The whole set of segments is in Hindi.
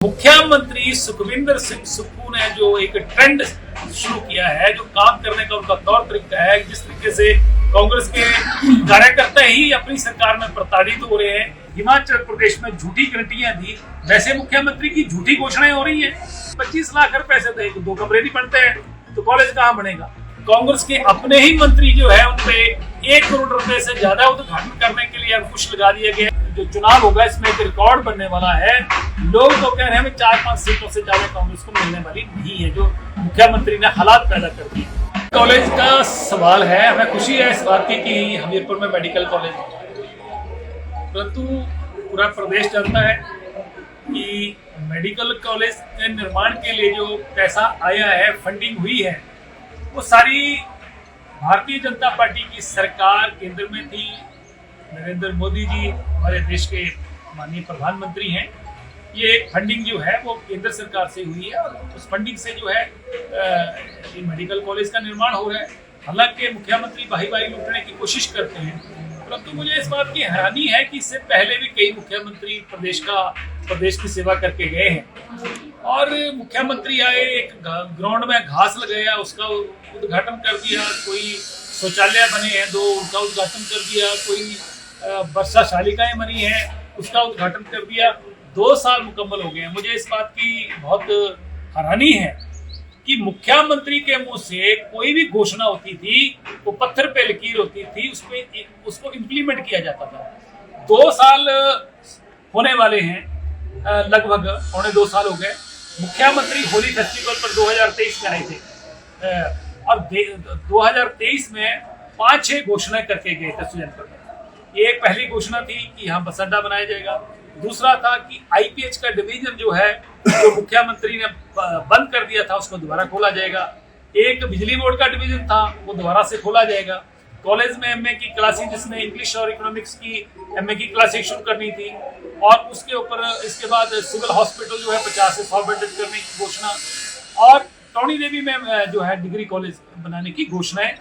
मुख्यमंत्री सुखविंदर सिंह सुक्खू ने जो एक ट्रेंड शुरू किया है, जो काम करने का उनका तौर तरीका है, जिस तरीके से कांग्रेस के कार्यकर्ता ही अपनी सरकार में प्रताड़ित हो रहे हैं। हिमाचल प्रदेश में झूठी गारंटियां दी, वैसे मुख्यमंत्री की झूठी घोषणाएं हो रही हैं। 25 लाख रुपए से तो 2 कमरे नहीं बनते हैं, तो कॉलेज कहाँ बनेगा। कांग्रेस के अपने ही मंत्री जो है, उनपे 1 करोड़ रुपए से ज्यादा उद्घाटन करने के लिए अंकुश लगा दिया गया। जो चुनाव होगा इसमें एक रिकॉर्ड बनने वाला है। लोग तो कह रहे हैं 4-5 सीटों से ज्यादा कांग्रेस को मिलने वाली नहीं है, जो मुख्यमंत्री ने हालात पैदा कर दिए। कॉलेज का सवाल है, हमें खुशी है इस बात की कि हमीरपुर में मेडिकल कॉलेज है, परंतु पूरा प्रदेश जानता है कि मेडिकल कॉलेज के निर्माण के लिए जो पैसा आया है, फंडिंग हुई है, वो सारी भारतीय जनता पार्टी की सरकार केंद्र में थी। नरेंद्र मोदी जी हमारे देश के माननीय प्रधानमंत्री हैं। ये फंडिंग जो है वो केंद्र सरकार से हुई है और उस फंडिंग से जो है ये मेडिकल कॉलेज का निर्माण हो रहा है। हालांकि मुख्यमंत्री बाही लूटने की कोशिश करते हैं, परंतु मुझे इस बात की हैरानी है कि इससे पहले भी कई मुख्यमंत्री प्रदेश की सेवा करके गए हैं और मुख्यमंत्री आए, एक ग्राउंड में घास लगाया, उसका उद्घाटन कर दिया। कोई शौचालय बने हैं 2, उनका उद्घाटन कर दिया। कोई वर्षा शालिकाएं बनी है, उसका उद्घाटन कर दिया। 2 साल मुकम्मल हो गए हैं। मुझे इस बात की बहुत हैरानी है कि मुख्यमंत्री के मुंह से कोई भी घोषणा होती थी, वो पत्थर पे लकीर होती थी, उसको इम्प्लीमेंट किया जाता था। 2 साल होने वाले हैं, लगभग 2.25 साल हो गए। मुख्यमंत्री होली फेस्टिवल पर 2023 में आए थे और 2023 में 5-6 घोषणाएं करके गए थे सुजानपुर में। एक पहली घोषणा थी कि यहाँ बस अड्डा बनाया जाएगा। दूसरा था कि आईपीएच का डिवीजन जो है, जो मुख्यमंत्री ने बंद कर दिया था, उसको दोबारा खोला जाएगा। एक बिजली बोर्ड का डिवीजन था, वो दोबारा से खोला जाएगा। कॉलेज में एमए की क्लासेस, जिसमें इंग्लिश और इकोनॉमिक्स की एमए की क्लासेस शुरू करनी थी, और उसके ऊपर इसके बाद सिविल हॉस्पिटल जो है 50 से 100 बेड करने की घोषणा, और टोनी देवी में जो है डिग्री कॉलेज बनाने की घोषणाएं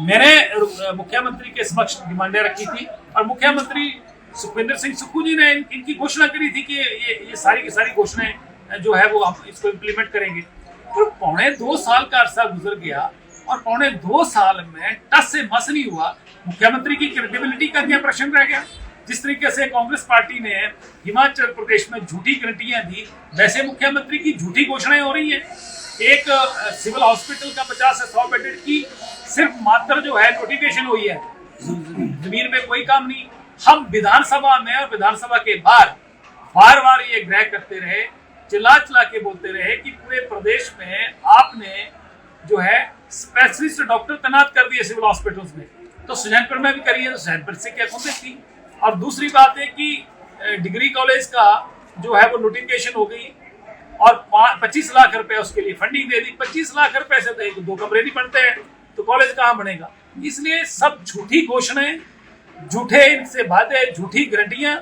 मैंने मुख्यमंत्री के समक्ष डिमांडें रखी थी। और मुख्यमंत्री सुखविंदर सिंह सुक्खू जी ने इनकी घोषणा करी थी कि ये सारी की सारी घोषणाएं जो है वो हम इसको इम्प्लीमेंट करेंगे। तो 2.25 साल का अरसा गुजर गया और 2.25 साल में टस से मस नहीं हुआ। मुख्यमंत्री की क्रेडिबिलिटी का क्या प्रश्न रह गया। जिस तरीके से कांग्रेस पार्टी ने हिमाचल प्रदेश में झूठी गारंटियां दी, वैसे मुख्यमंत्री की झूठी घोषणाएं हो रही है। एक सिविल हॉस्पिटल का 50 से 100 बेड की सिर्फ मात्र जो है नोटिफिकेशन हुई है, जमीन में कोई काम नहीं। हम विधानसभा में और विधानसभा के बाहर बार ये ग्रह करते रहे, चिल्ला के बोलते रहे कि पूरे प्रदेश में आपने जो है स्पेशलिस्ट डॉक्टर तैनात कर दिए सिविल हॉस्पिटल्स में, तो सुजानपुर में भी करिए, तो सुजानपुर से क्या कौन थी। और दूसरी बात है कि डिग्री कॉलेज का जो है वो नोटिफिकेशन हो गई और 25 लाख रुपए उसके लिए फंडिंग दे दी। 25 लाख रुपए से तो 2 कमरे नहीं बनते हैं, तो कॉलेज कहाँ बनेगा। इसलिए सब झूठी घोषणाएं, झूठे इनसे वादे, झूठी गारंटियां,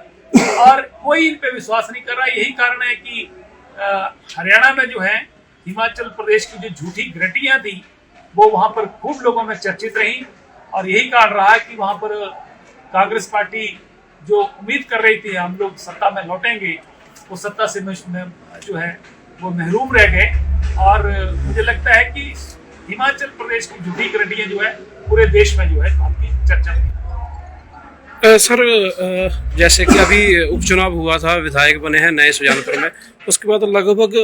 और कोई इन पे विश्वास नहीं कर रहा। यही कारण है कि हरियाणा में जो है हिमाचल प्रदेश की जो झूठी गारंटियां थी, वो वहां पर खूब लोगों में चर्चित रही, और यही कारण रहा कि वहां पर कांग्रेस पार्टी जो उम्मीद कर रही थी हम लोग सत्ता में लौटेंगे, वो सत्ता से जो है वो महरूम रह गए। और मुझे लगता है कि हिमाचल प्रदेश की झूठी गारंटियां जो है पूरे देश में जो है आपकी चर्चा में। सर, जैसे कि अभी उपचुनाव हुआ था, विधायक बने हैं नए सुजानपुर में, उसके बाद लगभग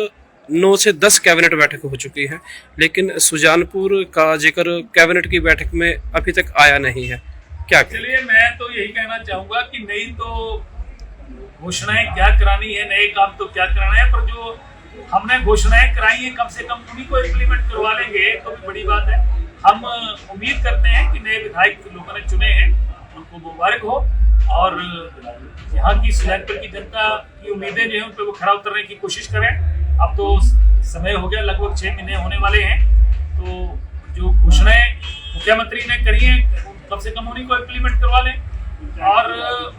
9 से 10 कैबिनेट बैठक हो चुकी है, लेकिन सुजानपुर का जिक्र कैबिनेट की बैठक में अभी तक आया नहीं है। क्या चलिए, मैं तो यही कहना चाहूंगा कि नई तो घोषणाएं क्या करानी है, नए काम तो क्या कराना है, पर जो हमने घोषणाएं कराई है कम से कम उन्हीं को इम्प्लीमेंट करवा लेंगे तो भी बड़ी बात है। हम उम्मीद करते हैं कि नए विधायक लोगों ने चुने हैं, उनको मुबारक हो, और यहाँ की सुजानपुर की जनता की उम्मीदें जो है उन पर वो खरा उतरने की कोशिश करें। अब तो समय हो गया, लगभग 6 महीने होने वाले हैं, तो जो घोषणाएं मुख्यमंत्री ने करी हैं कम से कम उन्हीं को इम्प्लीमेंट करवा लें। और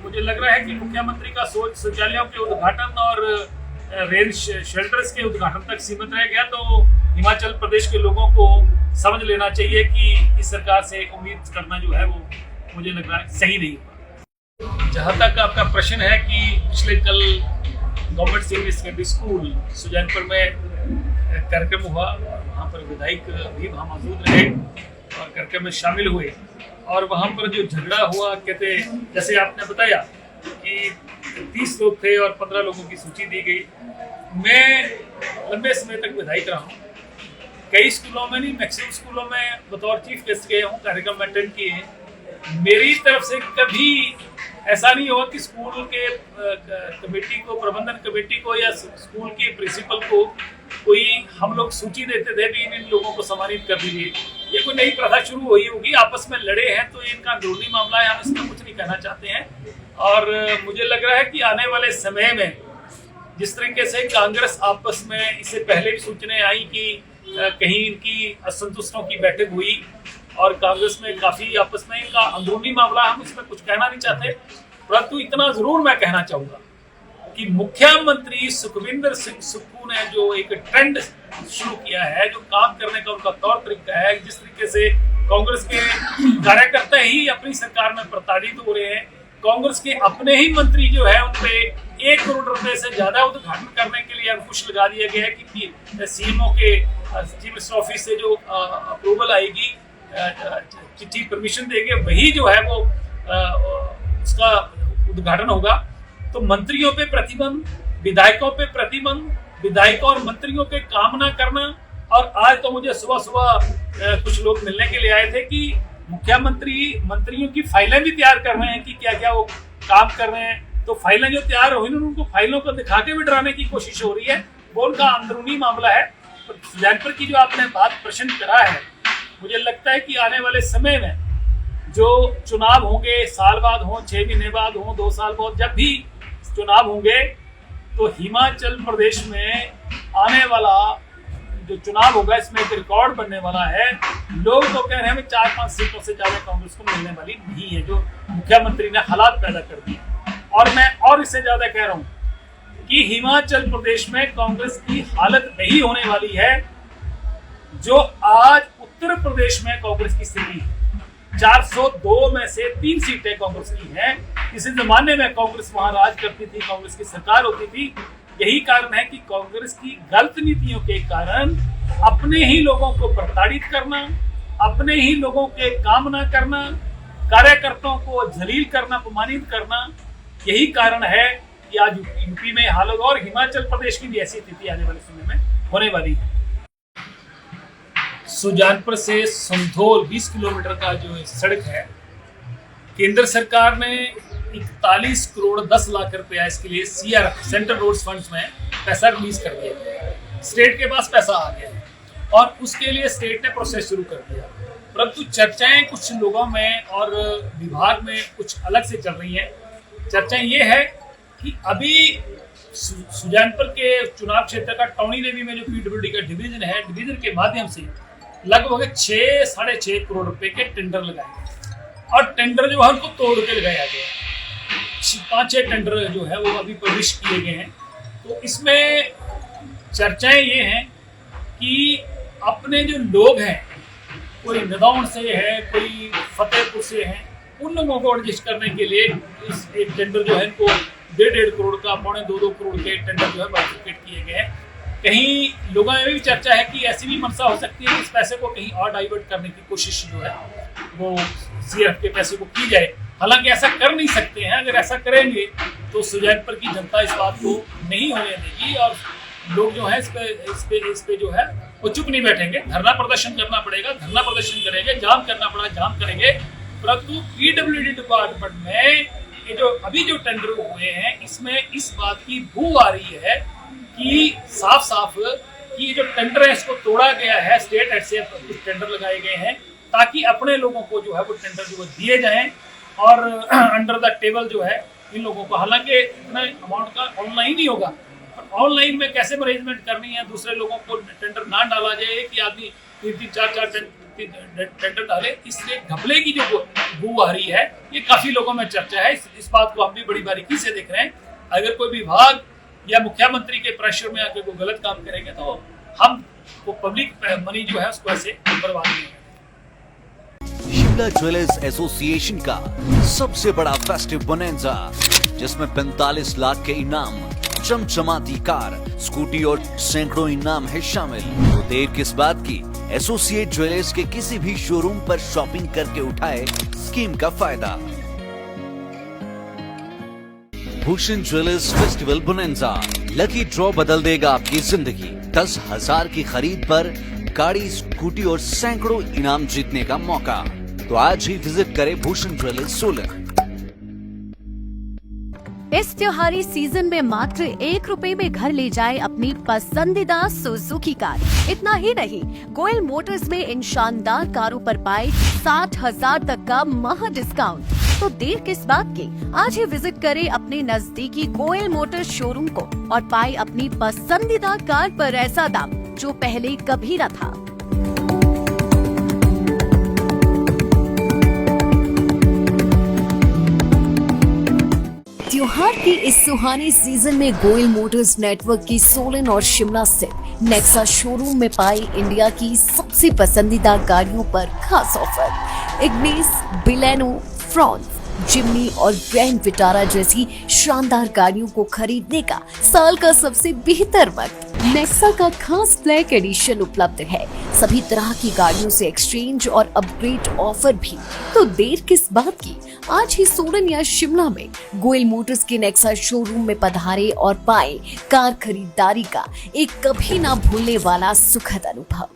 मुझे लग रहा है कि मुख्यमंत्री का सोच शौचालयों के उद्घाटन और रेन शेल्टर्स के उद्घाटन तक सीमित रह गया, तो हिमाचल प्रदेश के लोगों को समझ लेना चाहिए कि इस सरकार से उम्मीद करना जो है वो मुझे लग रहा है सही नहीं होगा। जहाँ तक आपका प्रश्न है कि पिछले कल government senior secondary school Sujanpur में कार्यक्रम हुआ। वहाँ पर विधायक भी वहाँ मौजूद रहे और कार्यक्रम में शामिल हुए। और वहाँ पर जो झगड़ा हुआ, कहते जैसे आपने बताया कि 30 लोग थे और 15 लोगों की सूची दी गई। मैं लंबे समय तक विधायक रहा हूँ, कई स्कूलों में नहीं, मैक्सिमम स्कूलों में बतौर चीफ गेस्ट गए हूँ, कार्यक्रम अटेंड किए हैं। मेरी तरफ से कभी ऐसा नहीं हुआ कि स्कूल के कमेटी को, प्रबंधन कमेटी को या स्कूल के प्रिंसिपल को कोई हम लोग सूची देते थे भी इन लोगों को सम्मानित कर दीजिए। ये कोई नई प्रथा शुरू हुई होगी, आपस में लड़े हैं तो इनका अंदरूनी मामला है, हम इसमें कुछ नहीं कहना चाहते हैं। और मुझे लग रहा है कि आने वाले समय में जिस तरीके से कांग्रेस आपस में, इससे पहले भी सूचनाएं आई कि कहीं इनकी असंतुष्टों की बैठक हुई और कांग्रेस में काफी आपस में इनका अंदरूनी मामला, हम इसमें कुछ कहना नहीं चाहते। परंतु इतना जरूर मैं कहना चाहूंगा कि मुख्यमंत्री सुखविंदर सिंह सुक्खू ने जो एक ट्रेंड शुरू किया है, जो काम करने का उनका तौर तरीका है, जिस तरीके से कांग्रेस के कार्यकर्ता ही अपनी सरकार में प्रताड़ित हो रहे हैं, कांग्रेस के अपने ही मंत्री जो है उनपे 1 करोड़ रुपए से ज्यादा उद्घाटन करने के लिए अंकुश लगा दिया गया है कि सीएमओ के चीफ मिनिस्टर ऑफिस से जो अप्रूवल आएगी, चिट्ठी परमिशन देंगे, वही जो है वो उसका उद्घाटन होगा। तो मंत्रियों पे प्रतिबंध, विधायकों पे प्रतिबंध, विधायकों और मंत्रियों के काम ना करना। और आज तो मुझे सुबह सुबह कुछ लोग मिलने के लिए आए थे कि मुख्यमंत्री मंत्रियों की फाइलें भी तैयार कर रहे हैं कि क्या क्या वो काम कर रहे हैं। तो फाइलें जो तैयार हुई उनको फाइलों को दिखा के भी डराने की कोशिश हो रही है, वो उनका अंदरूनी मामला है। तो सुजानपुर की जो आपने बात प्रश्न करा है, मुझे लगता है कि आने वाले समय में जो चुनाव होंगे, साल बाद हो, 6 महीने बाद हो, 2 साल बाद, जब भी चुनाव होंगे तो हिमाचल प्रदेश में आने वाला जो चुनाव होगा इसमें एक रिकॉर्ड बनने वाला है। लोग तो कह रहे हैं 4-5 सीटों से ज्यादा कांग्रेस को मिलने वाली नहीं है, जो मुख्यमंत्री ने हालात पैदा कर दिए। और मैं और इससे ज्यादा कह रहा हूं कि हिमाचल प्रदेश में कांग्रेस की हालत नहीं होने वाली है जो आज उत्तर प्रदेश में कांग्रेस की स्थिति है। 402 में से 3 सीटें कांग्रेस की हैं। किसी जमाने में कांग्रेस वहां राज करती थी, कांग्रेस की सरकार होती थी। यही कारण है कि कांग्रेस की गलत नीतियों के कारण अपने ही लोगों को प्रताड़ित करना, अपने ही लोगों के काम ना करना, कार्यकर्ताओं को जलील करना, अपमानित करना, यही कारण है कि आज यूपी में हालत और हिमाचल प्रदेश की भी ऐसी स्थिति आने वाले समय में होने वाली है। सुजानपुर से संधोल 20 किलोमीटर का जो सड़क है, केंद्र सरकार ने 41 करोड़ 10 लाख रुपया इसके लिए सीआरएफ सेंट्रल रोड्स फंड्स में पैसा रिलीज कर दिया। स्टेट के पास पैसा आ गया और उसके लिए स्टेट ने प्रोसेस शुरू कर दिया। परंतु चर्चाएं कुछ लोगों में और विभाग में कुछ अलग से चल रही हैं। चर्चाएं ये है कि अभी सुजानपुर के चुनाव क्षेत्र का टौणी देवी में जो पीडब्ल्यूडी का डिवीजन है, डिवीजन के माध्यम से लगभग 6-6.5 करोड़ रुपए के टेंडर लगाए गए और टेंडर जो है उनको तोड़ के लगाया गया। 5-6 टेंडर जो है वो अभी पब्लिश किए गए हैं। तो इसमें चर्चाएं ये हैं कि अपने जो लोग हैं, कोई नदौन से है, कोई फतेहपुर से है, उन लोगों को एडजस्ट करने के लिए इस एक टेंडर जो है इनको 1.5 करोड़ का, 1.25-2 करोड़ के टेंडर जो है बाइफरकेट किए गए हैं। कहीं लोगों में भी चर्चा है कि ऐसी भी मंशा हो सकती है कि इस पैसे को कहीं और डाइवर्ट करने की कोशिश जो है वो सीएफ के पैसे को की जाए। हालांकि ऐसा कर नहीं सकते हैं। अगर ऐसा करेंगे तो सुजानपुर की जनता इस बात को नहीं होने देगी और लोग जो है इस पे जो है वो चुप नहीं बैठेंगे। धरना प्रदर्शन करना पड़ेगा, धरना प्रदर्शन करेंगे, जाम करना पड़ा जाम करेंगे। परंतु पीडब्ल्यूडी डिपार्टमेंट में ये जो अभी जो टेंडर हुए हैं इसमें इस बात की बू आ रही है कि साफ साफ कि जो टेंडर है इसको तोड़ा गया है। स्टेट हेड से कुछ टेंडर लगाए गए हैं ताकि अपने लोगों को जो है वो टेंडर जो दिए जाएं और अंडर द टेबल जो है इन लोगों को, हालांकि इतना अमाउंट का ऑनलाइन ही होगा, ऑनलाइन में कैसे मैनेजमेंट करनी है, दूसरे लोगों को टेंडर ना डाला जाए कि आदमी 3-4 टेंडर डाले, इसलिए घपले की जो बू आ रही है ये काफी लोगों में चर्चा है। इस बात को हम भी बड़ी बारीकी से देख रहे हैं। अगर कोई विभाग या मुख्यमंत्री के प्रेशर में आकर कोई गलत काम करेंगे तो हम वो पब्लिक मनी जो है उसको ऐसे बर्बाद नहीं करेंगे। शिमला ज्वेलर्स एसोसिएशन का सबसे बड़ा फेस्टिव बोनैंजा जिसमें 45 लाख के इनाम, चमचमाती कार, स्कूटी और सैकड़ों इनाम है शामिल। तो देर किस बात की, एसोसिएट ज्वेलर्स के किसी भी शोरूम पर शॉपिंग करके उठाए स्कीम का फायदा। Bhushan jewellers festival bonanza, lucky draw बदल देगा आपकी जिंदगी। 10,000 की खरीद पर गाड़ी, स्कूटी और सैकड़ों इनाम जीतने का मौका। तो आज ही विजिट करें भूषण ज्वेलर्स सोलन। इस त्योहारी सीजन में मात्र 1 रुपए में घर ले जाए अपनी पसंदीदा सुजुकी कार। इतना ही नहीं, गोयल मोटर्स में इन शानदार कारों पर पाए 60,000 तक का महा डिस्काउंट। तो देर किस बात की, आज ही विजिट करें अपने नजदीकी गोयल मोटर्स शोरूम को और पाए अपनी पसंदीदा कार पर ऐसा दाम जो पहले कभी न था। त्योहार की इस सुहाने सीजन में गोयल मोटर्स नेटवर्क की सोलन और शिमला स्थित नेक्सा शोरूम में पाई इंडिया की सबसे पसंदीदा गाड़ियों पर खास ऑफर। इग्निस, बिलेनो, फ्रॉन्स, जिम्नी और ग्रैंड विटारा जैसी शानदार गाड़ियों को खरीदने का साल का सबसे बेहतर वक्त। नेक्सा का खास ब्लैक एडिशन उपलब्ध है। सभी तरह की गाड़ियों से एक्सचेंज और अपग्रेड ऑफर भी। तो देर किस बात की, आज ही सोलन या शिमला में गोयल मोटर्स के नेक्सा शोरूम में पधारे और पाए कार खरीदारी का एक कभी ना भूलने वाला सुखद अनुभव।